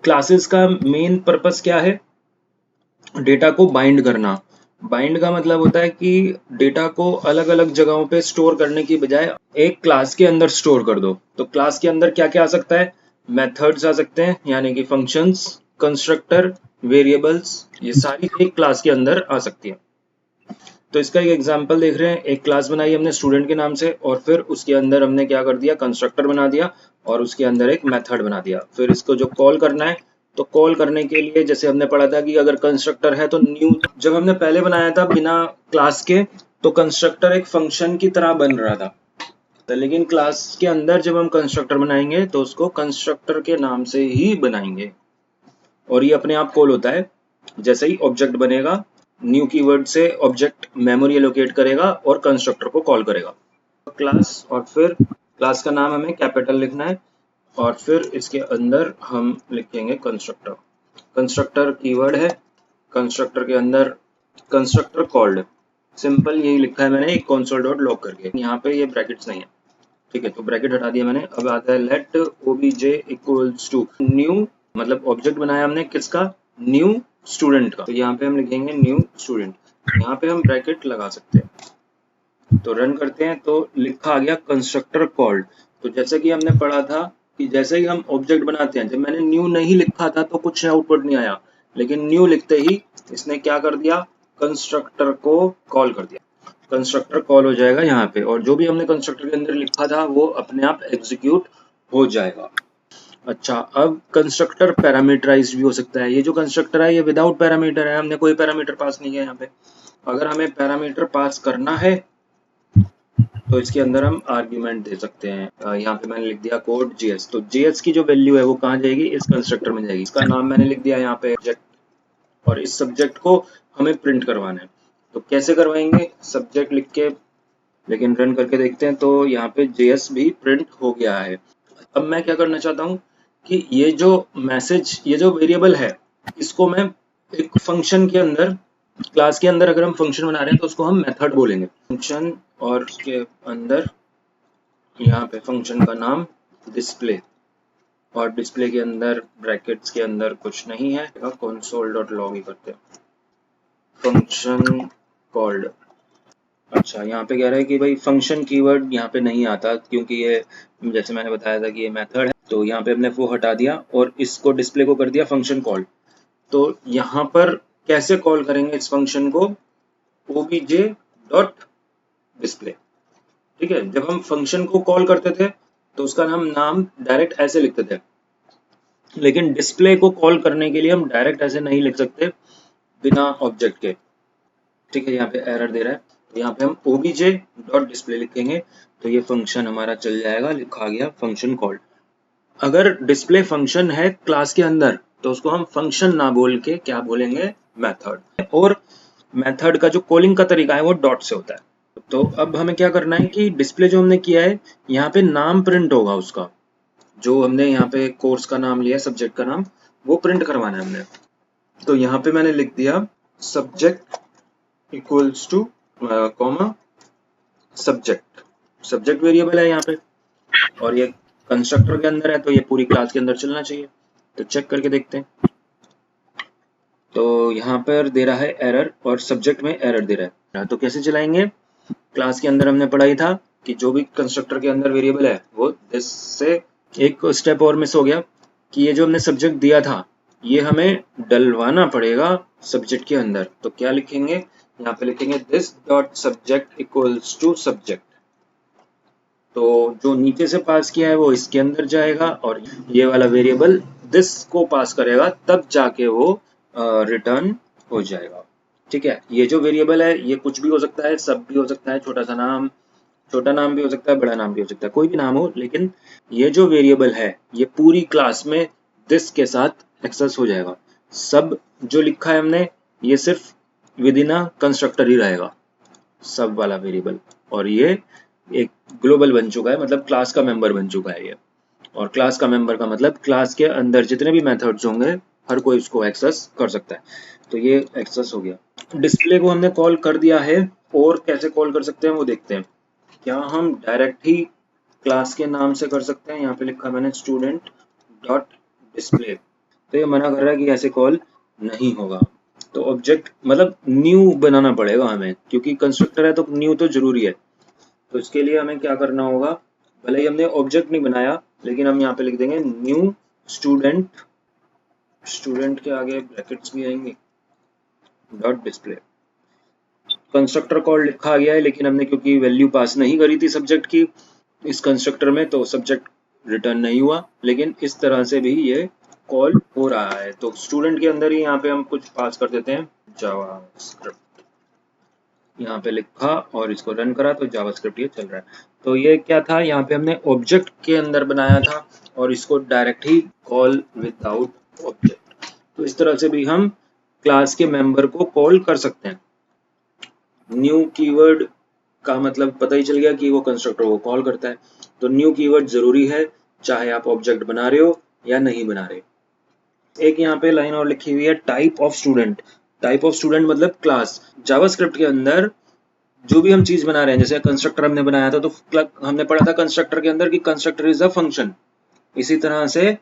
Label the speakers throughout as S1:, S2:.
S1: Classes का main purpose क्या है? डेटा को बाइंड करना। बाइंड का मतलब होता है कि डेटा को अलग अलग जगहों पे स्टोर करने की बजाय एक क्लास के अंदर स्टोर कर दो। तो क्लास के अंदर क्या क्या आ सकता है? मेथड्स आ सकते हैं, यानी कि फंक्शंस, कंस्ट्रक्टर, वेरिएबल्स, ये सारी एक क्लास के अंदर आ सकती है। तो इसका एक एग्जांपल देख रहे हैं। एक क्लास बनाई हमने स्टूडेंट के नाम से, और फिर उसके अंदर हमने क्या कर दिया? कंस्ट्रक्टर बना दिया, और उसके अंदर एक मेथड बना दिया। फिर इसको जो कॉल करना है, तो कॉल करने के लिए जैसे हमने पढ़ा था कि अगर कंस्ट्रक्टर है तो न्यू, जब हमने पहले बनाया था बिना क्लास के, तो कंस्ट्रक्टर एक फंक्शन की तरह बन रहा था। तो लेकिन क्लास के अंदर जब हम कंस्ट्रक्टर बनाएंगे तो उसको कंस्ट्रक्टर के नाम से ही बनाएंगे, और ये अपने आप कॉल होता है। जैसे ही ऑब्जेक्ट बनेगा, न्यू कीवर्ड से ऑब्जेक्ट मेमोरी एलोकेट करेगा और कंस्ट्रक्टर को कॉल करेगा। क्लास, और फिर क्लास का नाम हमें कैपिटल लिखना है, और फिर इसके अंदर हम लिखेंगे कंस्ट्रक्टर। कंस्ट्रक्टर कीवर्ड है, कंस्ट्रक्टर के अंदर कंस्ट्रक्टर कॉल्ड, सिंपल यही लिखा है मैंने एक console डॉट लॉग करके। यहाँ पे ये ब्रैकेट्स नहीं है, ठीक है, तो ब्रैकेट हटा दिया मैंने। अब आता है let obj equals to new, मतलब ऑब्जेक्ट बनाया हमने किसका? न्यू स्टूडेंट का। तो यहाँ पे हम लिखेंगे न्यू स्टूडेंट, यहाँ पे हम ब्रैकेट लगा सकते हैं। तो रन करते हैं तो लिखा आ गया कंस्ट्रक्टर कॉल्ड। तो जैसे कि हमने पढ़ा था कि जैसे ही हम ऑब्जेक्ट बनाते हैं, जब मैंने न्यू नहीं लिखा था तो कुछ आउटपुट नहीं आया, लेकिन न्यू लिखते ही इसने क्या कर दिया? कंस्ट्रक्टर को कॉल कर दिया। कंस्ट्रक्टर कॉल हो जाएगा यहाँ पे, और जो भी हमने कंस्ट्रक्टर के अंदर लिखा था वो अपने आप एग्जीक्यूट हो जाएगा। अच्छा, अब कंस्ट्रक्टर पैरामीटराइज्ड भी हो सकता है। ये जो कंस्ट्रक्टर है ये विदाउट पैरामीटर है, हमने कोई पैरामीटर पास नहीं किया यहाँ पे। अगर हमें पैरामीटर पास करना है तो इसके अंदर हम आर्ग्यूमेंट दे सकते हैं। यहाँ पे मैंने लिख दिया कोड जीएस। तो जीएस की जो वैल्यू है वो कहाँ जाएगी? इस कंस्ट्रक्टर में जाएगी। इसका नाम मैंने लिख दिया यहाँ पे सब्जेक्ट, और इस सब्जेक्ट को हमें प्रिंट करवाना है। तो कैसे करवाएंगे? सब्जेक्ट लिख के, लेकिन रन करके देखते हैं तो यहाँ पे JS भी प्रिंट हो गया है। अब मैं क्या करना चाहता हूँ कि ये जो मैसेज, ये जो वेरिएबल है, इसको मैं एक फंक्शन के अंदर, क्लास के अंदर अगर हम फंक्शन बना रहे हैं तो उसको हम मेथड बोलेंगे। फंक्शन, और उसके अंदर यहाँ पे फंक्शन का नाम डिस्प्ले, और डिस्प्ले के अंदर ब्रैकेट्स के अंदर कुछ नहीं है, console डॉट लॉग ही करते हैं, फंक्शन कॉल्ड। अच्छा, यहाँ पे कह रहा है कि भाई फंक्शन कीवर्ड यहाँ पे नहीं आता, क्योंकि ये जैसे मैंने बताया था कि ये मेथड है। तो यहाँ पे हमने वो हटा दिया और इसको डिस्प्ले को कर दिया फंक्शन कॉल। तो यहाँ पर कैसे कॉल करेंगे इस फंक्शन को? obj डॉट डिस्प्ले, ठीक है। जब हम फंक्शन को कॉल करते थे तो उसका नाम डायरेक्ट ऐसे लिखते थे, लेकिन डिस्प्ले को कॉल करने के लिए हम डायरेक्ट ऐसे नहीं लिख सकते बिना ऑब्जेक्ट के, ठीक है। यहाँ पे एरर दे रहा है, तो यहाँ पे हम obj डॉट डिस्प्ले लिखेंगे तो ये फंक्शन हमारा चल जाएगा, लिखा गया फंक्शन कॉल्ड। अगर डिस्प्ले फंक्शन है क्लास के अंदर तो उसको हम फंक्शन ना बोल के क्या बोलेंगे? मेथड। और मेथड का जो कॉलिंग का तरीका है वो डॉट से होता है। तो अब हमें क्या करना है कि डिस्प्ले जो हमने किया है, यहाँ पे नाम प्रिंट होगा उसका, जो हमने यहाँ पे कोर्स का नाम लिया, सब्जेक्ट का नाम, वो प्रिंट करवाना है हमने। तो यहाँ पे मैंने लिख दिया subject equals two comma subject. Subject variable है यहाँ पे, और ये कंस्ट्रक्टर के अंदर है तो ये पूरी क्लास के अंदर चलना चाहिए। तो चेक करके देखते हैं। तो यहाँ पर दे रहा है एरर, और सब्जेक्ट में एरर दे रहा है। तो कैसे चलाएंगे? क्लास के अंदर हमने पढ़ाई था कि जो भी कंस्ट्रक्टर के अंदर वेरिएबल है वो इससे एक स्टेप और मिस हो गया कि ये जो हमने सब्जेक्ट दिया था ये हमें डलवाना पड़ेगा सब्जेक्ट के अंदर। तो क्या लिखेंगे? यहाँ पे लिखेंगे this dot subject equals to subject. तो जो नीचे से पास किया है वो इसके अंदर जाएगा, और ये वाला वेरिएबल दिस को पास करेगा, तब जाके वो रिटर्न हो जाएगा, ठीक है। ये जो वेरिएबल है ये कुछ भी हो सकता है, सब भी हो सकता है, छोटा नाम भी हो सकता है, बड़ा नाम भी हो सकता है, कोई भी नाम हो, लेकिन ये जो वेरिएबल है ये पूरी क्लास में दिस के साथ एक्सेस हो जाएगा। सब जो लिखा है हमने ये सिर्फ विद इन अ कंस्ट्रक्टर ही रहेगा, सब वाला वेरिएबल, और ये एक ग्लोबल बन चुका है, मतलब क्लास का मेंबर बन चुका है ये। और क्लास का मेंबर का मतलब क्लास के अंदर जितने भी मेथड्स होंगे हर कोई उसको एक्सेस कर सकता है। तो ये एक्सेस हो गया। डिस्प्ले को हमने कॉल कर दिया है, और कैसे कॉल कर सकते हैं वो देखते हैं। क्या हम डायरेक्ट ही क्लास के नाम से कर सकते हैं? यहाँ पे लिखा मैंने स्टूडेंट डॉट डिस्प्ले, तो ये मना कर रहा है कि ऐसे कॉल नहीं होगा। तो ऑब्जेक्ट मतलब न्यू बनाना पड़ेगा हमें, क्योंकि कंस्ट्रक्टर है तो न्यू तो जरूरी है। तो इसके लिए हमें क्या करना होगा, भले ही हमने ऑब्जेक्ट नहीं बनाया लेकिन हम यहाँ पे लिख देंगे न्यू स्टूडेंट। स्टूडेंट के आगे ब्रैकेट्स भी आएंगे, डॉट डिस्प्ले। कंस्ट्रक्टर कॉल लिखा गया है लेकिन हमने क्योंकि वैल्यू पास नहीं करी थी सब्जेक्ट की इस कंस्ट्रक्टर में, तो सब्जेक्ट रिटर्न नहीं हुआ। लेकिन इस तरह से भी ये कॉल हो रहा है। तो स्टूडेंट के अंदर ही यहाँ पे हम कुछ पास कर देते हैं, जावास्क्रिप्ट। यहाँ पे लिखा और इसको रन करा तो जावास्क्रिप्ट ये चल रहा है। तो ये क्या था, यहाँ पे हमने ऑब्जेक्ट के अंदर बनाया था और इसको डायरेक्ट ही कॉल विदाउट ऑब्जेक्ट। तो इस तरह से भी हम क्लास के मेंबर को कॉल कर सकते हैं। न्यू कीवर्ड का मतलब पता ही चल गया कि वो कंस्ट्रक्टर को कॉल करता है। तो न्यू कीवर्ड जरूरी है, चाहे आप ऑब्जेक्ट बना रहे हो या नहीं बना रहे। एक यहाँ पे लाइन और लिखी हुई है, type of student. Type of student मतलब क्लास। जावास्क्रिप्ट के अंदर जो भी हम चीज बना रहे हैं, जैसे कंस्ट्रक्टर हमने बनाया था तो हमने पढ़ा था कंस्ट्रक्टर के अंदर कि कंस्ट्रक्टर इज अ फंक्शन। इसी तरह से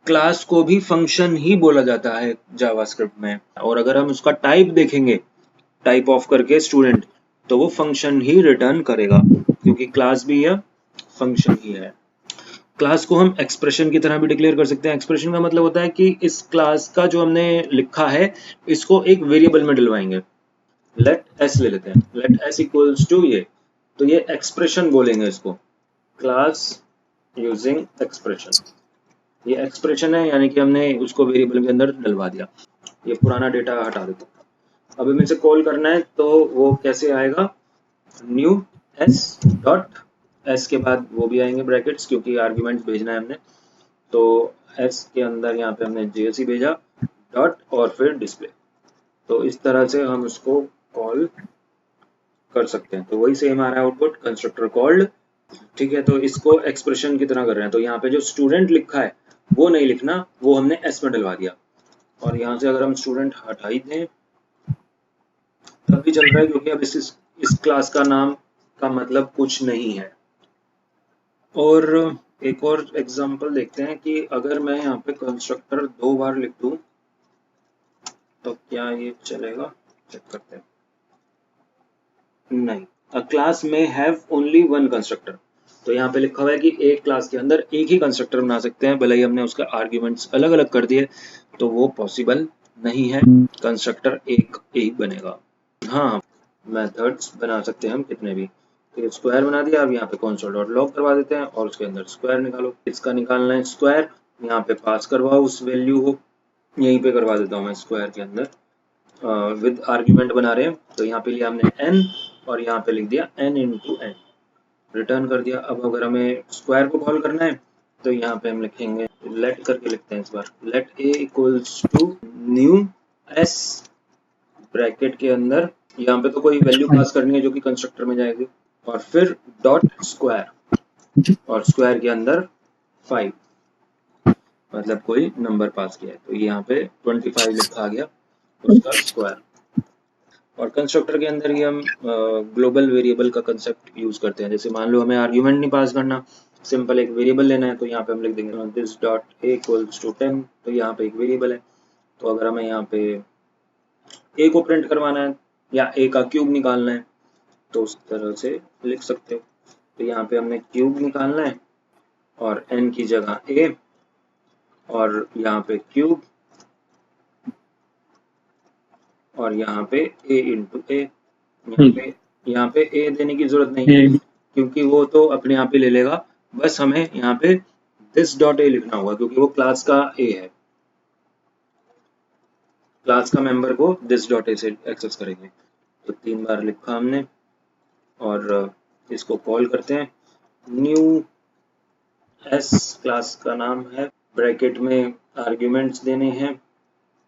S1: क्लास को भी फंक्शन ही बोला जाता है जावास्क्रिप्ट में। और अगर हम उसका टाइप देखेंगे, टाइप ऑफ करके स्टूडेंट, तो वो फंक्शन ही रिटर्न करेगा, क्योंकि क्लास भी है फंक्शन ही है। क्लास को हम एक्सप्रेशन की तरह भी डिक्लेयर कर सकते हैं। एक्सप्रेशन का मतलब होता है कि इस क्लास का जो हमने लिखा है इसको एक वेरिएबल में डलवाएंगे। लेट एस ले लेते हैं, लेट एस इक्वल्स टू ये, तो ये एक्सप्रेशन बोलेंगे इसको, क्लास यूजिंग एक्सप्रेशन। ये एक्सप्रेशन है, यानी कि हमने उसको वेरिएबल के अंदर डलवा दिया। ये पुराना डेटा हटा देते हैं। अब हमें इसे कॉल करना है तो वो कैसे आएगा, न्यू एस डॉट एस के बाद वो भी आएंगे ब्रैकेट्स, क्योंकि आर्ग्यूमेंट्स भेजना है हमने। तो एस के अंदर यहाँ पे हमने जेएसई भेजा, डॉट और फिर डिस्प्ले। तो इस तरह से हम उसको कॉल कर सकते हैं। तो वही सेम आ रहा है आउटपुट, कंस्ट्रक्टर कॉल्ड। ठीक है, तो इसको एक्सप्रेशन की तरह कर रहे हैं। तो यहाँ पे जो स्टूडेंट लिखा है वो नहीं लिखना, वो हमने एस में डलवा दिया। और यहाँ से अगर हम स्टूडेंट हटा ही दें तब भी चल रहा है, क्योंकि अब इस क्लास का नाम का मतलब कुछ नहीं है। और एक और एग्जांपल देखते हैं कि अगर मैं यहाँ पे कंस्ट्रक्टर 2 बार लिख दूं तो क्या ये चलेगा, चेक करते हैं। नहीं, अ क्लास में हैव ओनली वन कंस्ट्रक्टर। तो यहाँ पे लिखा हुआ है कि एक क्लास के अंदर एक ही कंस्ट्रक्टर बना सकते हैं, भले ही हमने उसका आर्ग्यूमेंट्स अलग अलग कर दिए, तो वो पॉसिबल नहीं है। कंस्ट्रक्टर एक ही बनेगा। हाँ, मेथड्स बना सकते हैं हम कितने भी। तो स्क्वायर बना दिया। अब यहाँ पे console डॉट लॉग करवा देते हैं और उसके अंदर स्क्वायर निकालो। इसका निकालना है स्क्वायर, यहाँ पे पास करवाओ उस वैल्यू को, यहीं पे करवा देता हूँ मैं स्क्वायर के अंदर। विद आर्ग्यूमेंट बना रहे हैं तो यहाँ पे लिया हमने n और यहाँ पे लिख दिया n इंटू n, रिटर्न कर दिया। अब अगर हमें स्क्वायर को कॉल करना है तो यहाँ पे हम लिखेंगे, लेट करके लिखते हैं इस बार, let a equals to nu s bracket के अंदर, यहाँ पे तो कोई वैल्यू पास करनी है जो कि कंस्ट्रक्टर में जाएगी, और फिर डॉट स्क्वायर, और स्क्वायर के अंदर 5, मतलब कोई नंबर पास किया है। तो यहाँ पे 25 लिखा गया उसका स्क्वायर। और कंस्ट्रक्टर के अंदर ही हम ग्लोबल वेरिएबल का कंसेप्ट यूज करते हैं। जैसे मान लो हमें आर्ग्यूमेंट नहीं पास करना, सिंपल एक वेरिएबल लेना है, तो यहाँ पे हम लिख देंगे this dot A equals to 10। तो यहाँ पे एक वेरिएबल है, तो अगर हमें यहाँ पे ए को प्रिंट करवाना है या ए का क्यूब निकालना है तो उस तरह से लिख सकते हो। तो यहाँ पे हमने क्यूब निकालना है और n की जगह a, और यहाँ पे क्यूब, और यहाँ पे a इंटू a। यहाँ पे a देने की जरूरत नहीं, क्योंकि वो तो अपने आप ही ले लेगा। बस हमें यहाँ पे दिस डॉट a लिखना होगा, क्योंकि वो क्लास का a है। क्लास का मेंबर को दिस डॉट a से एक्सेस करेंगे। तो 3 बार लिखा हमने और इसको कॉल करते हैं। न्यू एस क्लास का नाम है, ब्रैकेट में आर्ग्यूमेंट्स देने हैं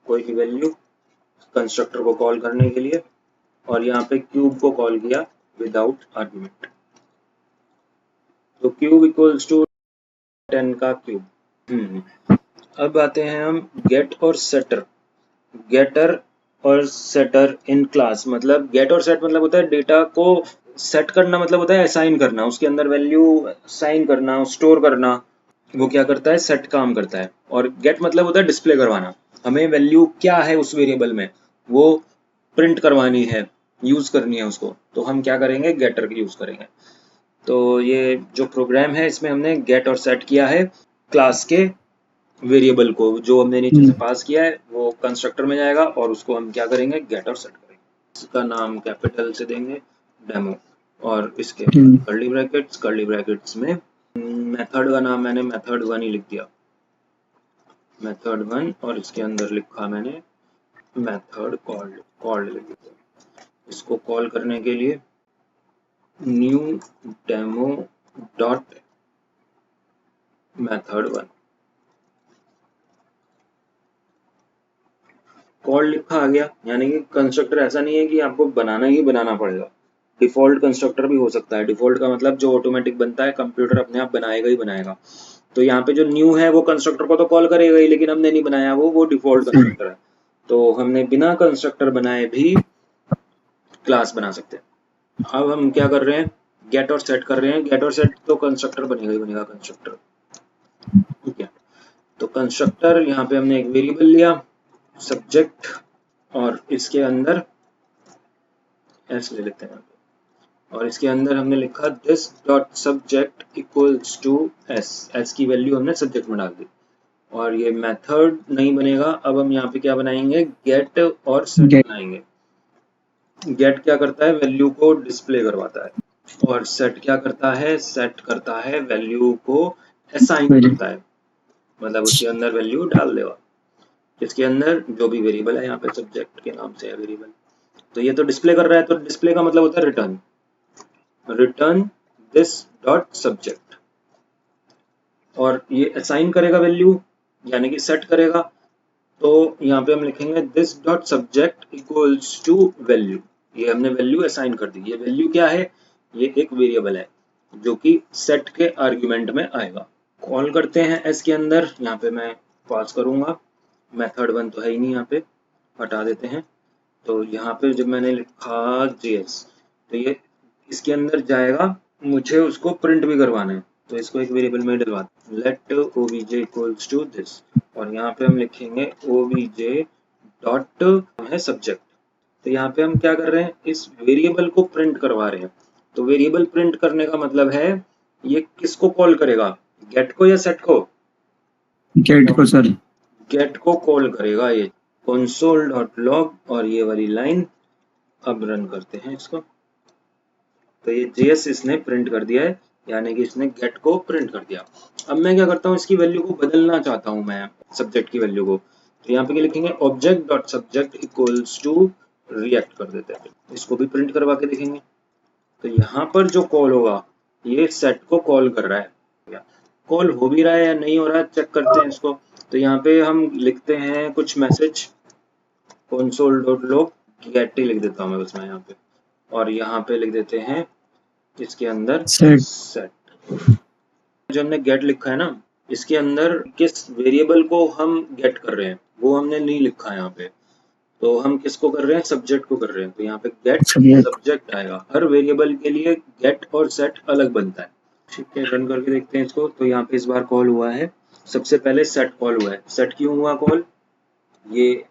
S1: कोई भी वैल्यू कंस्ट्रक्टर को कॉल करने के लिए, और यहाँ पे क्यूब को कॉल किया विदाउट आर्ग्यूमेंट। तो क्यूब इक्वल्स टू 10 का क्यूब। अब आते हैं हम गेट और सेटर। गेटर और सेटर इन क्लास, मतलब गेट और सेट मतलब होता है डेटा को सेट करना, मतलब होता है असाइन करना, उसके अंदर वैल्यू असाइन करना, स्टोर करना। वो क्या करता है, सेट काम करता है। और गेट मतलब होता है डिस्प्ले करवाना, हमें वैल्यू क्या है उस वेरिएबल में वो प्रिंट करवानी है, यूज करनी है उसको, तो हम क्या करेंगे, गेटर यूज करेंगे। तो ये जो प्रोग्राम है इसमें हमने गेट और सेट किया है क्लास के वेरिएबल को, जो हमने नीचे से पास किया है वो कंस्ट्रक्टर में जाएगा और उसको हम क्या करेंगे, गेट और सेट करेंगे। इसका नाम कैपिटल से देंगे, डेमो, और इसके कर्ली ब्रैकेट्स में मेथड का नाम मैंने मेथड 1 ही लिख दिया, मेथड 1, और इसके अंदर लिखा मैंने मेथड कॉल्ड लिख दिया। इसको कॉल करने के लिए new demo dot method 1 call लिखा आ गया। यानी कि कंस्ट्रक्टर ऐसा नहीं है कि आपको बनाना ही बनाना पड़ेगा, डिफॉल्ट कंस्ट्रक्टर भी हो सकता है। डिफॉल्ट का मतलब जो ऑटोमेटिक बनता है, कंप्यूटर अपने आप बनाएगा ही बनाएगा। तो यहाँ पे जो न्यू है वो कंस्ट्रक्टर को तो कॉल करेगा ही, लेकिन हमने नहीं बनाया, वो डिफॉल्ट कंस्ट्रक्टर है। तो हमने बिना कंस्ट्रक्टर बनाए भी क्लास बना सकते हैं। अब हम क्या कर रहे हैं, गेट और सेट कर रहे हैं। गेट और सेट तो कंस्ट्रक्टर बनेगा ही बनेगा कंस्ट्रक्टर, ठीक है। तो कंस्ट्रक्टर, यहाँ पे हमने एक वेरिएबल लिया सब्जेक्ट, और इसके अंदर एस ले लेते हैं, और इसके अंदर हमने लिखा this dot subject equals to S. S की वैल्यू हमने सब्जेक्ट में डाल दी। और ये मेथड नहीं बनेगा, अब हम यहाँ पे क्या बनाएंगे, गेट और सेट बनाएंगे। गेट क्या करता है, वैल्यू को डिस्प्ले करवाता है, और सेट क्या करता है, सेट करता है वैल्यू को असाइन करता है, मतलब उसके अंदर वैल्यू डाल देगा। इसके अंदर जो भी वेरिएबल है, यहाँ पे सब्जेक्ट के नाम से है वेरिएबल, तो ये तो डिस्प्ले कर रहा है, तो डिस्प्ले का मतलब होता है return, return this dot subject. और ये असाइन करेगा वैल्यू, यानी कि सेट करेगा। तो यहाँ पे हम लिखेंगे this dot subject equals to value, ये हमने वैल्यू असाइन कर दी। ये वैल्यू क्या है, ये एक वेरिएबल है जो कि सेट के आर्गुमेंट में आएगा। कॉल करते हैं एस के अंदर, यहाँ पे मैं पास करूंगा, मेथड 1 तो है ही नहीं, यहाँ पे हटा देते हैं। तो यहाँ पे जब मैंने लिखा जेएस, तो ये इसके अंदर जाएगा, मुझे उसको प्रिंट भी करवाना है, तो इसको एक वेरिएबल में डलवा, let OBJ equals to this, और यहाँ पे हम लिखेंगे ओबीजे डॉट है सब्जेक्ट। तो यहाँ पे हम क्या कर रहे हैं, इस वेरिएबल को प्रिंट करवा रहे हैं। तो वेरिएबल प्रिंट करने का मतलब है ये किसको कॉल करेगा, गेट को या सेट को,
S2: गेट को सर,
S1: गेट को कॉल करेगा ये console.log, और ये वाली लाइन अब रन करते हैं इसको। तो ये JS इसने प्रिंट कर दिया है, यानी कि इसने गेट को प्रिंट कर दिया। अब मैं क्या करता हूँ, इसकी वैल्यू को बदलना चाहता हूँ मैं, सब्जेक्ट की वैल्यू को। तो यहाँ पे क्या लिखेंगे, object dot subject equals to React कर देते हैं, इसको भी प्रिंट करवा के देखेंगे। तो यहाँ पर जो कॉल होगा, ये सेट को कॉल कर रहा है, कॉल हो भी रहा है या नहीं हो रहा है, चेक करते हैं इसको। तो यहाँ पे हम लिखते हैं कुछ मैसेज, console.log, गेट ही लिख देता हूँ मैं उसमें यहाँ पे, और यहाँ पे लिख देते हैं इसके अंदर सेट। जो हमने गेट लिखा है ना, इसके अंदर किस वेरिएबल को हम गेट कर रहे हैं वो हमने नहीं लिखा है यहाँ पे, तो हम किसको कर रहे हैं, सब्जेक्ट को कर रहे हैं। तो यहाँ पे गेट सब्जेक्ट आएगा, हर वेरिएबल के लिए गेट और सेट अलग बनता है, ठीक है। रन करके देखते हैं इसको। तो यहाँ पे इस बार कॉल हुआ है, सबसे पहले सेट कॉल हुआ है। सेट क्यों हुआ कॉल, ये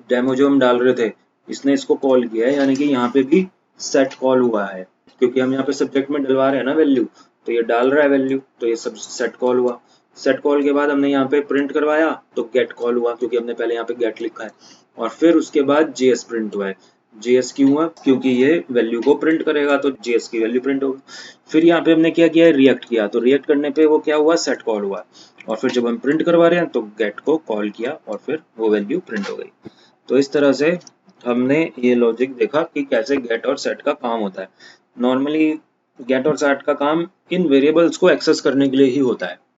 S1: डेमो जो हम डाल रहे थे इसने इसको कॉल किया है, यानी कि यहाँ पे भी सेट कॉल हुआ है, क्योंकि हम यहाँ पे सब्जेक्ट में डलवा रहे हैं ना वैल्यू, तो ये डाल रहा है वैल्यू, तो ये सब सेट कॉल हुआ। सेट कॉल के बाद हमने यहाँ पे प्रिंट करवाया, तो गेट कॉल हुआ, क्योंकि हमने पहले यहाँ पे गेट लिखा है, और फिर उसके बाद जेएस प्रिंट हुआ है। जेएस क्यों हुआ, क्योंकि ये वैल्यू को प्रिंट करेगा, तो जेएस की वैल्यू प्रिंट होगी। फिर यहाँ पे हमने क्या किया है, रिएक्ट किया, तो रिएक्ट करने पे वो क्या हुआ, सेट कॉल हुआ, और फिर जब हम प्रिंट करवा रहे हैं तो गेट को कॉल किया और फिर वो वैल्यू प्रिंट हो गई। तो इस तरह से हमने ये लॉजिक देखा कि कैसे गेट और सेट का काम होता है। नॉर्मली गेट और सेट का काम इन वेरिएबल्स को एक्सेस करने के लिए ही होता है।